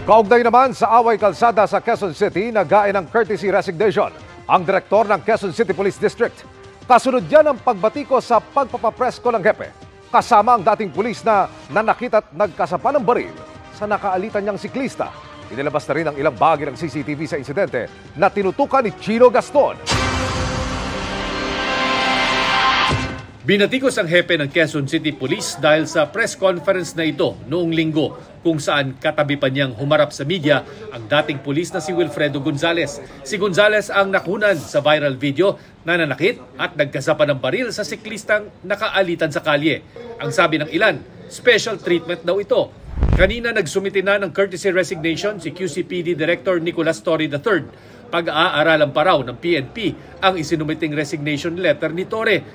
Kaugnay naman sa away kalsada sa Quezon City, nagain ng courtesy resignation ang direktor ng Quezon City Police District. Kasunod yan ang pagbatiko sa pagpapapresko ng hepe, kasama ang dating pulis na nanakit at nagkasapa ng baril sa nakaalitan niyang siklista. Inilabas na rin ang ilang bahagi ng CCTV sa insidente na tinutukan ni Chino Gaston. Binatikos ang hepe ng Quezon City Police dahil sa press conference na ito noong linggo kung saan katabi pa niyang humarap sa media ang dating pulis na si Wilfredo Gonzales. Si Gonzales ang nakunan sa viral video na nanakit at nagkasapa ng baril sa siklistang nakaalitan sa kalye. Ang sabi ng ilan, special treatment daw ito. Kanina nagsumite na ng courtesy resignation si QCPD Director Nicolas Torre III. Pag-aaralan pa raw ng PNP ang isinumiting resignation letter ni Torre.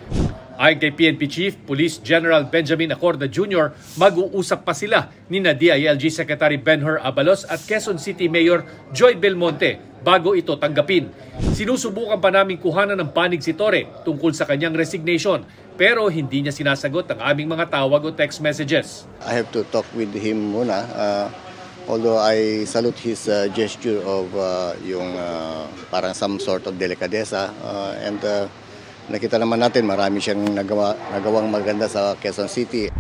Ayon kay PNP Chief Police General Benjamin Acorda Jr., mag-uusap pa sila ni DILG Secretary Benhur Abalos at Quezon City Mayor Joy Belmonte bago ito tanggapin. Sinusubukan pa naming kuhanan ng panig si Torre tungkol sa kanyang resignation pero hindi niya sinasagot ang aming mga tawag o text messages. I have to talk with him muna. Although I salute his gesture of yung parang some sort of delikadesa and nakita naman natin marami siyang nagawang maganda sa Quezon City.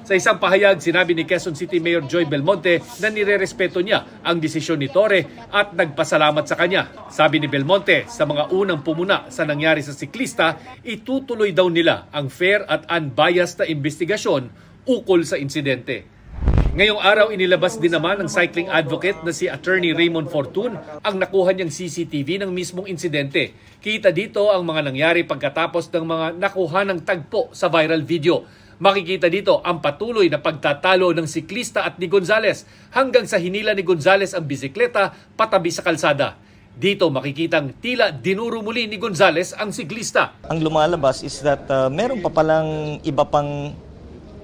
Sa isang pahayag, sinabi ni Quezon City Mayor Joy Belmonte na nirerespeto niya ang desisyon ni Torre at nagpasalamat sa kanya. Sabi ni Belmonte, sa mga unang pumuna sa nangyari sa siklista, itutuloy daw nila ang fair at unbiased na investigasyon ukol sa insidente. Ngayong araw inilabas din naman ng cycling advocate na si Attorney Raymond Fortun ang nakuha niyang CCTV ng mismong insidente. Kita dito ang mga nangyari pagkatapos ng mga nakuha ng tagpo sa viral video. Makikita dito ang patuloy na pagtatalo ng siklista at ni Gonzales hanggang sa hinila ni Gonzales ang bisikleta patabi sa kalsada. Dito makikitang tila dinuro muli ni Gonzales ang siklista. Ang lumalabas is that meron pa palang iba pang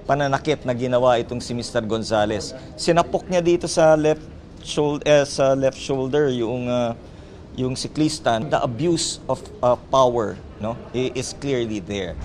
pananakit na ginawa itong si Mr. Gonzales. Sinapok niya dito sa left shoulder yung siklista. The abuse of power, no, is clearly there.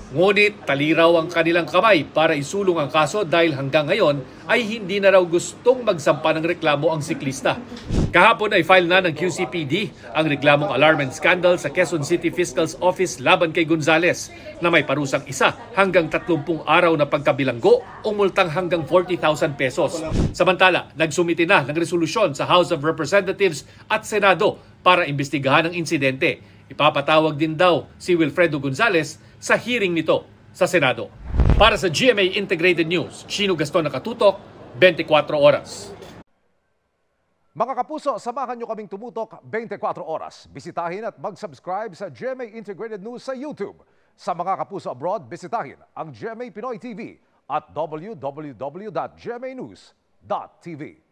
Ngunit taliraw ang kanilang kamay para isulong ang kaso dahil hanggang ngayon ay hindi na raw gustong magsampa ng reklamo ang siklista. Kahapon ay file na ng QCPD ang reklamong alarm and scandal sa Quezon City Fiscal's Office laban kay Gonzales na may parusang 1 hanggang 30 araw na pagkabilanggo o multang hanggang 40,000 pesos. Samantala, nagsumite na ng resolusyon sa House of Representatives at Senado para imbestigahan ang insidente. Ipapatawag din daw si Wilfredo Gonzales sa hearing nito sa Senado. Para sa GMA Integrated News, Chino Gaston nakatutok, 24 oras. Mga kapuso, samahan nyo kaming tumutok 24 oras. Bisitahin at mag-subscribe sa GMA Integrated News sa YouTube. Sa mga kapuso abroad, bisitahin ang GMA Pinoy TV at www.gmanews.tv.